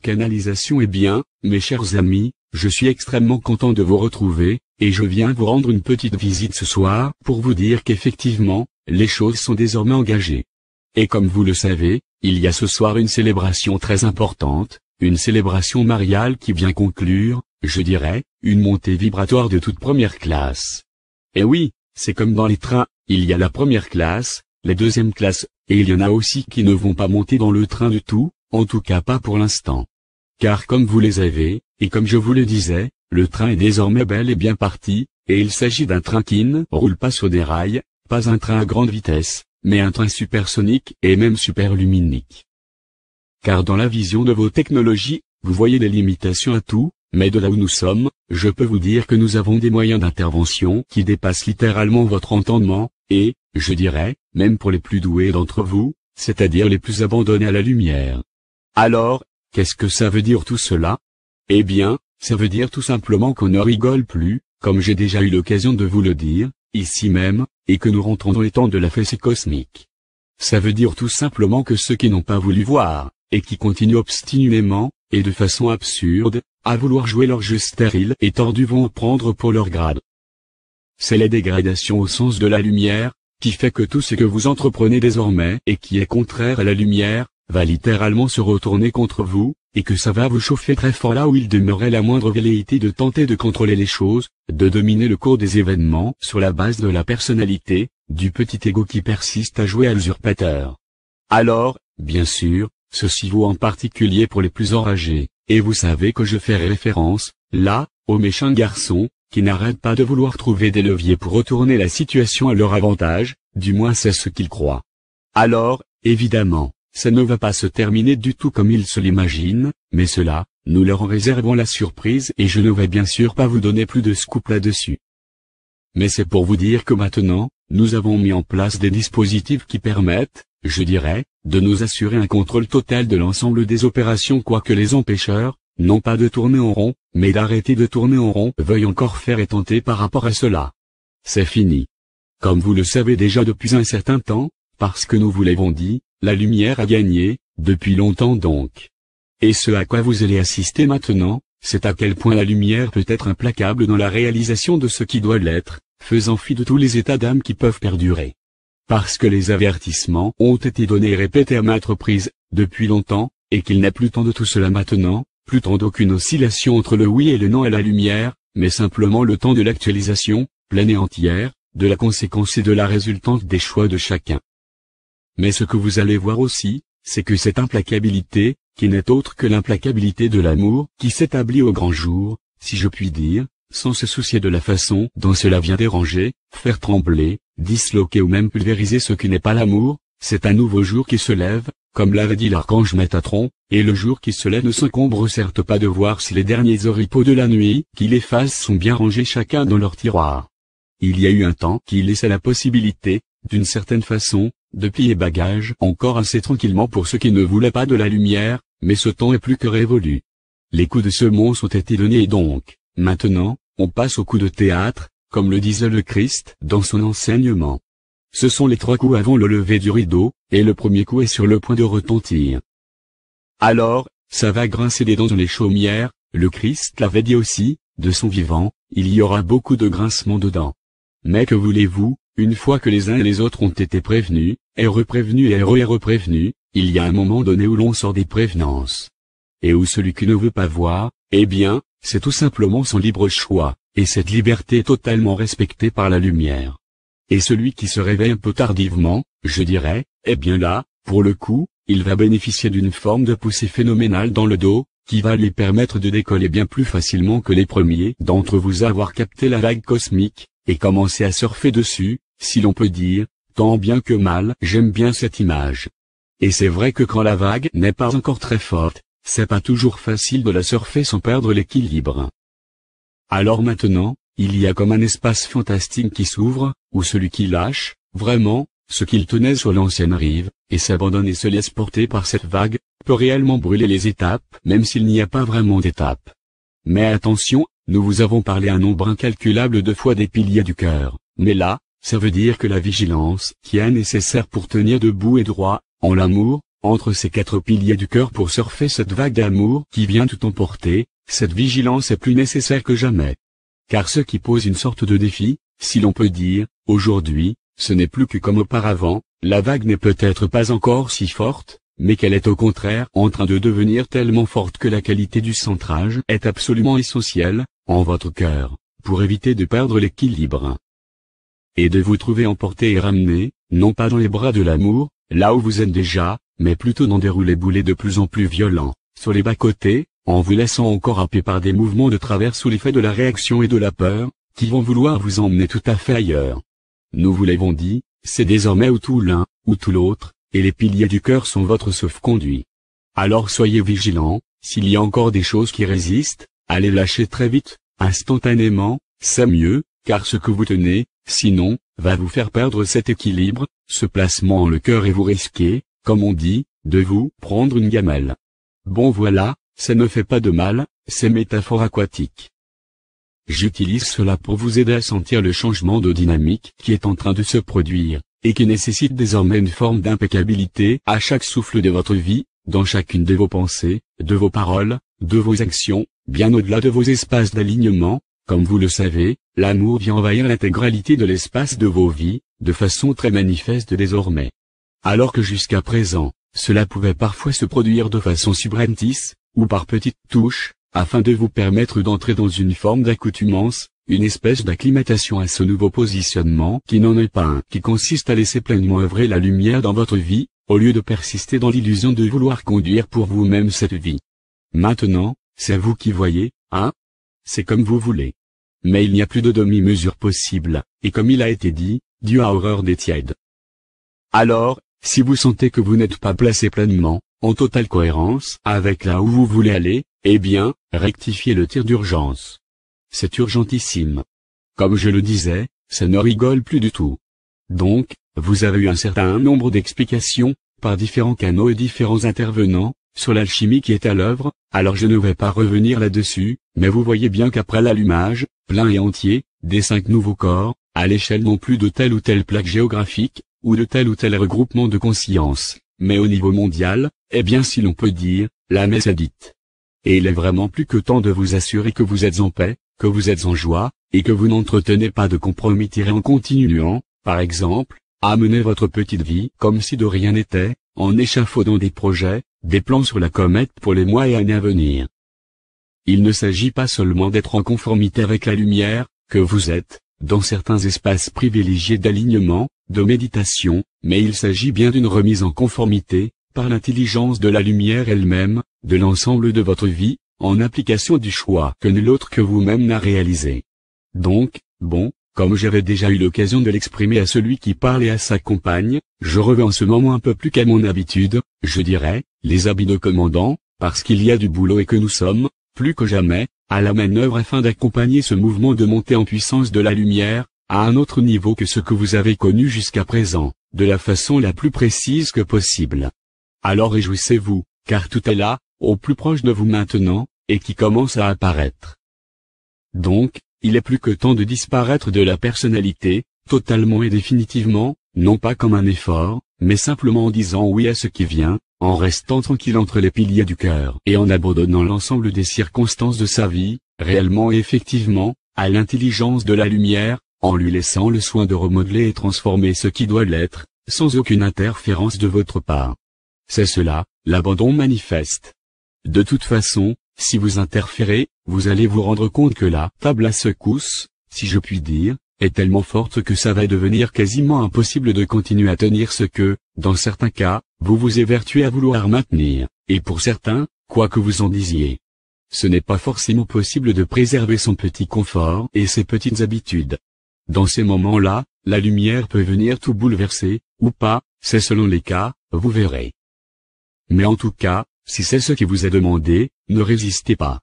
canalisation. Eh bien, mes chers amis, je suis extrêmement content de vous retrouver, et je viens vous rendre une petite visite ce soir pour vous dire qu'effectivement, les choses sont désormais engagées. Et comme vous le savez, il y a ce soir une célébration très importante, une célébration mariale qui vient conclure, je dirais, une montée vibratoire de toute première classe. Et oui, c'est comme dans les trains, il y a la première classe, la deuxième classe, et il y en a aussi qui ne vont pas monter dans le train du tout, en tout cas pas pour l'instant. Car comme vous les avez, et comme je vous le disais, le train est désormais bel et bien parti, et il s'agit d'un train qui ne roule pas sur des rails, pas un train à grande vitesse, mais un train supersonique et même superluminique. Car dans la vision de vos technologies, vous voyez des limitations à tout, mais de là où nous sommes, je peux vous dire que nous avons des moyens d'intervention qui dépassent littéralement votre entendement, et, je dirais, même pour les plus doués d'entre vous, c'est-à-dire les plus abandonnés à la lumière. Alors, qu'est-ce que ça veut dire tout cela? Eh bien, ça veut dire tout simplement qu'on ne rigole plus, comme j'ai déjà eu l'occasion de vous le dire, ici même, et que nous rentrons dans les temps de la fessée cosmique. Ça veut dire tout simplement que ceux qui n'ont pas voulu voir, et qui continuent obstinément, et de façon absurde, à vouloir jouer leur jeu stérile et tordu vont en prendre pour leur grade. C'est la dégradation au sens de la lumière, qui fait que tout ce que vous entreprenez désormais et qui est contraire à la lumière, va littéralement se retourner contre vous, et que ça va vous chauffer très fort là où il demeurait la moindre velléité de tenter de contrôler les choses, de dominer le cours des événements sur la base de la personnalité, du petit ego qui persiste à jouer à l'usurpateur. Alors, bien sûr, ceci vaut en particulier pour les plus enragés, et vous savez que je fais référence, là, aux méchants garçons, qui n'arrêtent pas de vouloir trouver des leviers pour retourner la situation à leur avantage, du moins c'est ce qu'ils croient. Alors, évidemment, ça ne va pas se terminer du tout comme ils se l'imaginent, mais cela, nous leur en réservons la surprise et je ne vais bien sûr pas vous donner plus de scoop là-dessus. Mais c'est pour vous dire que maintenant, nous avons mis en place des dispositifs qui permettent, je dirais, de nous assurer un contrôle total de l'ensemble des opérations quoique les empêcheurs, non pas de tourner en rond, mais d'arrêter de tourner en rond veuillent encore faire et tenter par rapport à cela. C'est fini. Comme vous le savez déjà depuis un certain temps, parce que nous vous l'avons dit, la lumière a gagné, depuis longtemps donc. Et ce à quoi vous allez assister maintenant, c'est à quel point la lumière peut être implacable dans la réalisation de ce qui doit l'être, faisant fi de tous les états d'âme qui peuvent perdurer. Parce que les avertissements ont été donnés et répétés à maintes reprises, depuis longtemps, et qu'il n'est plus temps de tout cela maintenant, plus temps d'aucune oscillation entre le oui et le non à la lumière, mais simplement le temps de l'actualisation, pleine et entière, de la conséquence et de la résultante des choix de chacun. Mais ce que vous allez voir aussi, c'est que cette implacabilité, qui n'est autre que l'implacabilité de l'amour, qui s'établit au grand jour, si je puis dire, sans se soucier de la façon dont cela vient déranger, faire trembler, disloquer ou même pulvériser ce qui n'est pas l'amour, c'est un nouveau jour qui se lève, comme l'avait dit l'archange Métatron, et le jour qui se lève ne s'encombre certes pas de voir si les derniers oripeaux de la nuit qui les fassent sont bien rangés chacun dans leur tiroir. Il y a eu un temps qui laissait la possibilité, d'une certaine façon, de plier bagages encore assez tranquillement pour ceux qui ne voulaient pas de la lumière, mais ce temps est plus que révolu. Les coups de semonce ont été donnés et donc, maintenant, on passe au coup de théâtre, comme le disait le Christ dans son enseignement. Ce sont les 3 coups avant le lever du rideau, et le premier coup est sur le point de retentir. Alors, ça va grincer des dents dans les chaumières, le Christ l'avait dit aussi, de son vivant, il y aura beaucoup de grincements de dents. Mais que voulez-vous, une fois que les uns et les autres ont été prévenus, et reprévenus et reprévenus, il y a un moment donné où l'on sort des prévenances. Et où celui qui ne veut pas voir, eh bien, c'est tout simplement son libre choix, et cette liberté est totalement respectée par la lumière. Et celui qui se réveille un peu tardivement, je dirais, eh bien là, pour le coup, il va bénéficier d'une forme de poussée phénoménale dans le dos, qui va lui permettre de décoller bien plus facilement que les premiers d'entre vous à avoir capté la vague cosmique, et commencer à surfer dessus, si l'on peut dire, tant bien que mal. J'aime bien cette image. Et c'est vrai que quand la vague n'est pas encore très forte, c'est pas toujours facile de la surfer sans perdre l'équilibre. Alors maintenant, il y a comme un espace fantastique qui s'ouvre, où celui qui lâche, vraiment, ce qu'il tenait sur l'ancienne rive, et s'abandonne et se laisse porter par cette vague, peut réellement brûler les étapes, même s'il n'y a pas vraiment d'étapes. Mais attention, nous vous avons parlé un nombre incalculable de fois des piliers du cœur, mais là, ça veut dire que la vigilance qui est nécessaire pour tenir debout et droit, en l'amour, entre ces 4 piliers du cœur pour surfer cette vague d'amour qui vient tout emporter, cette vigilance est plus nécessaire que jamais. Car ce qui pose une sorte de défi, si l'on peut dire, aujourd'hui, ce n'est plus que comme auparavant, la vague n'est peut-être pas encore si forte, mais qu'elle est au contraire en train de devenir tellement forte que la qualité du centrage est absolument essentielle, en votre cœur, pour éviter de perdre l'équilibre. Et de vous trouver emporté et ramené, non pas dans les bras de l'amour, là où vous êtes déjà, mais plutôt dans des roulés-boulés de plus en plus violents, sur les bas-côtés, en vous laissant encore happer par des mouvements de travers sous l'effet de la réaction et de la peur, qui vont vouloir vous emmener tout à fait ailleurs. Nous vous l'avons dit, c'est désormais ou tout l'un, ou tout l'autre, et les piliers du cœur sont votre sauf-conduit. Alors soyez vigilants, s'il y a encore des choses qui résistent, allez lâcher très vite, instantanément, c'est mieux, car ce que vous tenez, sinon, va vous faire perdre cet équilibre, ce placement en le cœur et vous risquez, comme on dit, de vous prendre une gamelle. Bon voilà, ça ne fait pas de mal, c'est métaphore aquatique. J'utilise cela pour vous aider à sentir le changement de dynamique qui est en train de se produire, et qui nécessite désormais une forme d'impeccabilité à chaque souffle de votre vie, dans chacune de vos pensées, de vos paroles, de vos actions, bien au-delà de vos espaces d'alignement. Comme vous le savez, l'amour vient envahir l'intégralité de l'espace de vos vies, de façon très manifeste désormais. Alors que jusqu'à présent, cela pouvait parfois se produire de façon subreptice, ou par petites touches, afin de vous permettre d'entrer dans une forme d'accoutumance, une espèce d'acclimatation à ce nouveau positionnement qui n'en est pas un, qui consiste à laisser pleinement œuvrer la lumière dans votre vie, au lieu de persister dans l'illusion de vouloir conduire pour vous-même cette vie. Maintenant, c'est vous qui voyez, hein? C'est comme vous voulez. Mais il n'y a plus de demi-mesure possible, et comme il a été dit, Dieu a horreur des tièdes. Alors, si vous sentez que vous n'êtes pas placé pleinement, en totale cohérence avec là où vous voulez aller, eh bien, rectifiez le tir d'urgence. C'est urgentissime. Comme je le disais, ça ne rigole plus du tout. Donc, vous avez eu un certain nombre d'explications, par différents canaux et différents intervenants, sur l'alchimie qui est à l'œuvre, alors je ne vais pas revenir là-dessus, mais vous voyez bien qu'après l'allumage, plein et entier, des 5 nouveaux corps, à l'échelle non plus de telle ou telle plaque géographique, ou de tel ou tel regroupement de conscience, mais au niveau mondial, eh bien si l'on peut dire, la messe est dite. Et il est vraiment plus que temps de vous assurer que vous êtes en paix, que vous êtes en joie, et que vous n'entretenez pas de compromis tirés en continuant, par exemple, à mener votre petite vie comme si de rien n'était, en échafaudant des projets, des plans sur la comète pour les mois et années à venir. Il ne s'agit pas seulement d'être en conformité avec la lumière, que vous êtes, dans certains espaces privilégiés d'alignement, de méditation, mais il s'agit bien d'une remise en conformité, par l'intelligence de la lumière elle-même, de l'ensemble de votre vie, en application du choix que nul autre que vous-même n'a réalisé. Donc, bon, comme j'avais déjà eu l'occasion de l'exprimer à celui qui parle et à sa compagne, je revais en ce moment un peu plus qu'à mon habitude, je dirais, les habits de commandant, parce qu'il y a du boulot et que nous sommes, plus que jamais, à la manœuvre afin d'accompagner ce mouvement de montée en puissance de la lumière, à un autre niveau que ce que vous avez connu jusqu'à présent, de la façon la plus précise que possible. Alors réjouissez-vous, car tout est là, au plus proche de vous maintenant, et qui commence à apparaître. Donc, il est plus que temps de disparaître de la personnalité, totalement et définitivement, non pas comme un effort, mais simplement en disant oui à ce qui vient, en restant tranquille entre les piliers du cœur et en abandonnant l'ensemble des circonstances de sa vie, réellement et effectivement, à l'intelligence de la lumière, en lui laissant le soin de remodeler et transformer ce qui doit l'être, sans aucune interférence de votre part. C'est cela, l'abandon manifeste. De toute façon, si vous interférez, vous allez vous rendre compte que la table à secousse, si je puis dire, est tellement forte que ça va devenir quasiment impossible de continuer à tenir ce que, dans certains cas, vous vous évertuez à vouloir maintenir, et pour certains, quoi que vous en disiez. Ce n'est pas forcément possible de préserver son petit confort et ses petites habitudes. Dans ces moments-là, la lumière peut venir tout bouleverser, ou pas, c'est selon les cas, vous verrez. Mais en tout cas, si c'est ce qui vous est demandé, ne résistez pas.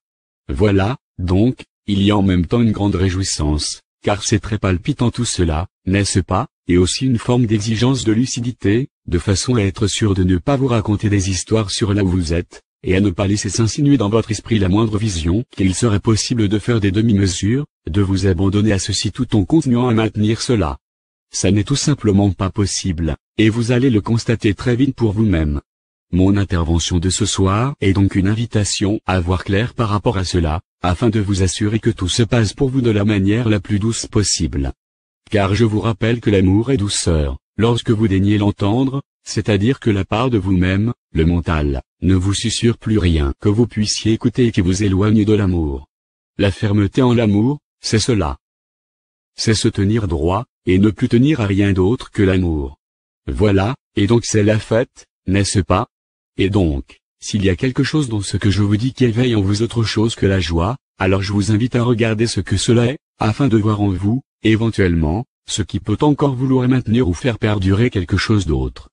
Voilà, donc, il y a en même temps une grande réjouissance, car c'est très palpitant tout cela, n'est-ce pas, et aussi une forme d'exigence de lucidité, de façon à être sûr de ne pas vous raconter des histoires sur là où vous êtes, et à ne pas laisser s'insinuer dans votre esprit la moindre vision qu'il serait possible de faire des demi-mesures, de vous abandonner à ceci tout en continuant à maintenir cela. Ça n'est tout simplement pas possible, et vous allez le constater très vite pour vous-même. Mon intervention de ce soir est donc une invitation à voir clair par rapport à cela, afin de vous assurer que tout se passe pour vous de la manière la plus douce possible. Car je vous rappelle que l'amour est douceur, lorsque vous daignez l'entendre, c'est-à-dire que la part de vous-même, le mental, ne vous susurre plus rien que vous puissiez écouter et qui vous éloigne de l'amour. La fermeté en l'amour, c'est cela. C'est se tenir droit, et ne plus tenir à rien d'autre que l'amour. Voilà, et donc c'est la fête, n'est-ce pas? Et donc, s'il y a quelque chose dans ce que je vous dis qui éveille en vous autre chose que la joie, alors je vous invite à regarder ce que cela est, afin de voir en vous, éventuellement, ce qui peut encore vouloir maintenir ou faire perdurer quelque chose d'autre.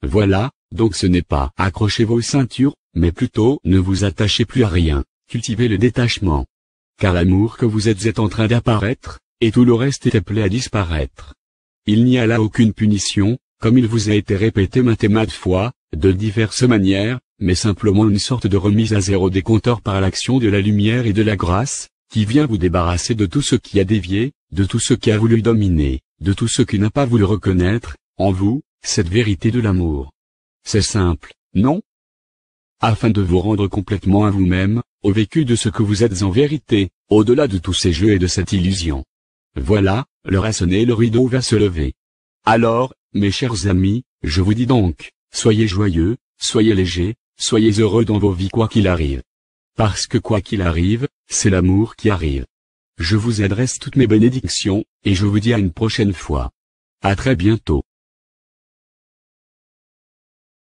Voilà, donc ce n'est pas accrochez vos ceintures, mais plutôt ne vous attachez plus à rien, cultivez le détachement. Car l'amour que vous êtes est en train d'apparaître, et tout le reste est appelé à disparaître. Il n'y a là aucune punition, comme il vous a été répété maintes et maintes fois, de diverses manières, mais simplement une sorte de remise à zéro des compteurs par l'action de la lumière et de la grâce, qui vient vous débarrasser de tout ce qui a dévié, de tout ce qui a voulu dominer, de tout ce qui n'a pas voulu reconnaître, en vous, cette vérité de l'amour. C'est simple, non? Afin de vous rendre complètement à vous-même, au vécu de ce que vous êtes en vérité, au-delà de tous ces jeux et de cette illusion. Voilà, l'heure a sonné et le rideau va se lever. Alors, mes chers amis, je vous dis donc, soyez joyeux, soyez légers, soyez heureux dans vos vies quoi qu'il arrive. Parce que quoi qu'il arrive, c'est l'amour qui arrive. Je vous adresse toutes mes bénédictions, et je vous dis à une prochaine fois. À très bientôt.